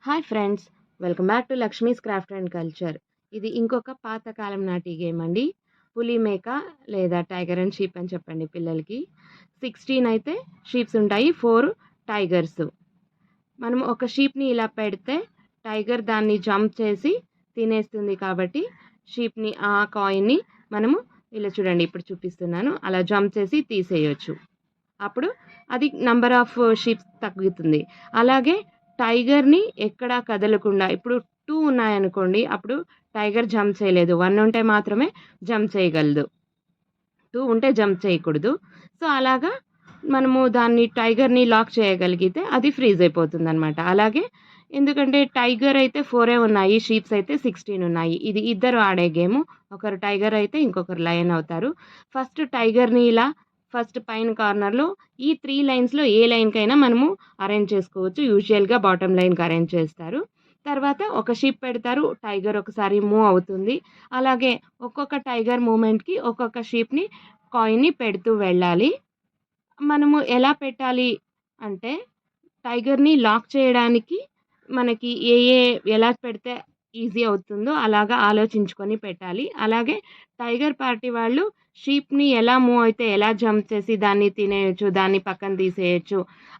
Hi friends, welcome back to Lakshmi's craft and culture. ఇది ఇంకొక పాతకాలం నాటి గేమ్ అండి. పులి మేక లేదా టైగర్ అండ్ షీప్ అని చెప్పండి పిల్లలకి. 16 అయితే షీప్స్ ఉంటాయి, 4 టైగర్స్. మనం ఒక షీప్ని ఇలా పెడితే టైగర్ దాన్ని జంప్ చేసి తినేస్తుంది కాబట్టి షీప్ని ఆ కాయిన్ని మనము ఇలా చూడండి, ఇప్పుడు చూపిస్తున్నాను, అలా జంప్ చేసి తీసేయచ్చు. అప్పుడు అది నంబర్ ఆఫ్ షీప్స్ తగ్గుతుంది. అలాగే టైగర్ని ఎక్కడా కదలకుండా, ఇప్పుడు 2 ఉన్నాయనుకోండి, అప్పుడు టైగర్ జంప్ చేయలేదు. 1 ఉంటే మాత్రమే జంప్ చేయగలదు, 2 ఉంటే జంప్ చేయకూడదు. సో అలాగా మనము దాన్ని టైగర్ని లాక్ చేయగలిగితే అది ఫ్రీజ్ అయిపోతుంది అనమాట. అలాగే ఎందుకంటే టైగర్ అయితే 4 ఉన్నాయి, షీప్స్ అయితే 16 ఉన్నాయి. ఇది ఇద్దరు ఆడే గేము. ఒకరు టైగర్ అయితే ఇంకొకరు లయన్ అవుతారు. ఫస్ట్ టైగర్ని ఇలా ఫస్ట్ పైన కార్నర్లో ఈ 3 లైన్స్లో ఏ లైన్కైనా మనము అరేంజ్ చేసుకోవచ్చు. యూజువల్గా బాటమ్ లైన్కి అరేంజ్ చేస్తారు. తర్వాత ఒక షీప్ పెడతారు, టైగర్ ఒకసారి మూవ్ అవుతుంది. అలాగే ఒక్కొక్క టైగర్ మూమెంట్కి ఒక్కొక్క షీప్ని కాయిన్ని పెడుతూ వెళ్ళాలి. మనము ఎలా పెట్టాలి అంటే టైగర్ని లాక్ చేయడానికి మనకి ఎలా పెడితే ఈజీ అవుతుందో అలాగా ఆలోచించుకొని పెట్టాలి. అలాగే టైగర్ పార్టీ వాళ్ళు షీప్ని ఎలా మూవ్ అయితే ఎలా జంప్ చేసి దాన్ని తినేయచ్చు, దాన్ని పక్కన తీసేయచ్చు,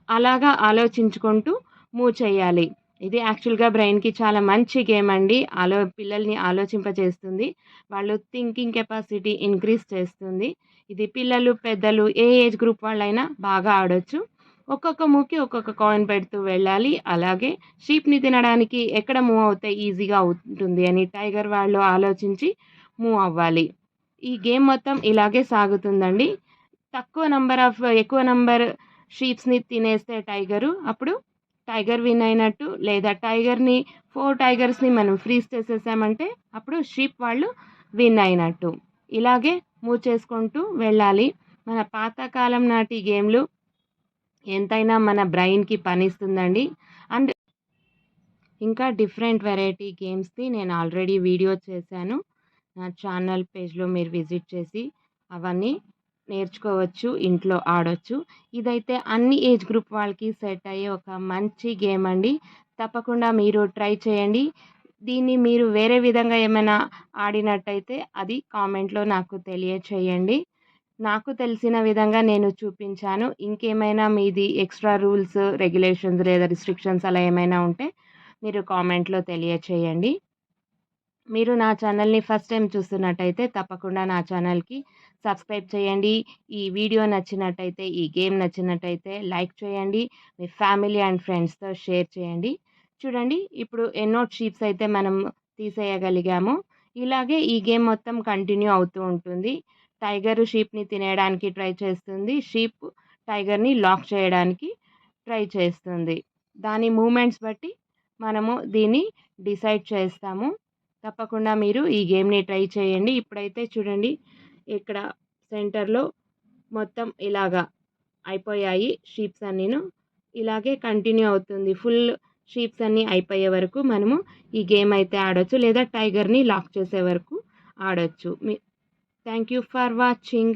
అలాగా ఆలోచించుకుంటూ మూవ్ చేయాలి. ఇది యాక్చువల్గా బ్రెయిన్కి చాలా మంచి గేమ్ అండి. పిల్లల్ని ఆలోచింపచేస్తుంది, వాళ్ళు థింకింగ్ కెపాసిటీ ఇంక్రీజ్ చేస్తుంది. ఇది పిల్లలు పెద్దలు ఏ ఏజ్ గ్రూప్ వాళ్ళైనా బాగా ఆడొచ్చు. ఒక్కొక్క మూవ్‌కి ఒక్కొక్క కాయిన్ పెడుతూ వెళ్ళాలి. అలాగే షీప్‌ని తినడానికి ఎక్కడ మూవ్ అవుతే ఈజీగా ఉంటుంది అని టైగర్ వాళ్ళు ఆలోచించి మూవ్ అవ్వాలి. ఈ గేమ్ మొత్తం ఇలాగే సాగుతుందండి. ఎక్కువ నంబర్ షీప్స్‌ని తినేస్తే టైగరు, అప్పుడు టైగర్ విన్ అయినట్టు. లేదా టైగర్‌ని 4 టైగర్స్‌ని మనం ఫ్రీజ్ చేసేసామంటే అప్పుడు షీప్ వాళ్ళు విన్ అయినట్టు. ఇలాగే మూవ్ చేసుకుంటూ వెళ్ళాలి. మన పాతకాలం నాటి గేమ్‌లు ఎంతైనా మన బ్రెయిన్‌కి పనిస్తుందండి. అండ్ ఇంకా డిఫరెంట్ వెరైటీ గేమ్స్‌ది నేను ఆల్రెడీ వీడియో చేశాను. నా ఛానల్ పేజ్‌లో మీరు విజిట్ చేసి అవన్నీ నేర్చుకోవచ్చు, ఇంట్లో ఆడొచ్చు. ఇదైతే అన్ని ఏజ్ గ్రూప్ వాళ్ళకి సెట్ అయ్యే ఒక మంచి గేమ్ అండి. తప్పకుండా మీరు ట్రై చేయండి. దీన్ని మీరు వేరే విధంగా ఏమైనా ఆడినట్టయితే అది కామెంట్‌లో నాకు తెలియచేయండి. నాకు తెలిసిన విధంగా నేను చూపించాను. ఇంకేమైనా మీది ఎక్స్‌ట్రా రూల్స్, రెగ్యులేషన్స్ లేదా రిస్ట్రిక్షన్స్ అలా ఏమైనా ఉంటే మీరు కామెంట్‌లో తెలియచేయండి. మీరు నా ఛానల్‌ని ఫస్ట్ టైం చూస్తున్నట్టయితే తప్పకుండా నా ఛానల్‌కి సబ్స్క్రైబ్ చేయండి. ఈ వీడియో నచ్చినట్టయితే, ఈ గేమ్ నచ్చినట్టయితే లైక్ చేయండి. మీ ఫ్యామిలీ అండ్ ఫ్రెండ్స్‌తో షేర్ చేయండి. చూడండి, ఇప్పుడు ఎన్నో షీప్స్ అయితే మనం తీసేయగలిగాము. ఇలాగే ఈ గేమ్ మొత్తం కంటిన్యూ అవుతూ ఉంటుంది. టైగర్ షీప్‌ని తినేయడానికి ట్రై చేస్తుంది, షీప్ టైగర్‌ని లాక్ చేయడానికి ట్రై చేస్తుంది. దాని మూవ్‌మెంట్స్ బట్టి మనము దీన్ని డిసైడ్ చేస్తాము. తప్పకుండా మీరు ఈ గేమ్‌ని ట్రై చేయండి. ఇప్పుడైతే చూడండి, ఇక్కడ సెంటర్‌లో మొత్తం ఇలాగా అయిపోయాయి షీప్స్ అన్నీను. ఇలాగే కంటిన్యూ అవుతుంది. ఫుల్ షీప్స్ అన్నీ అయిపోయే వరకు మనము ఈ గేమ్ అయితే ఆడొచ్చు, లేదా టైగర్‌ని లాక్ చేసే వరకు ఆడొచ్చు. Thank you for watching.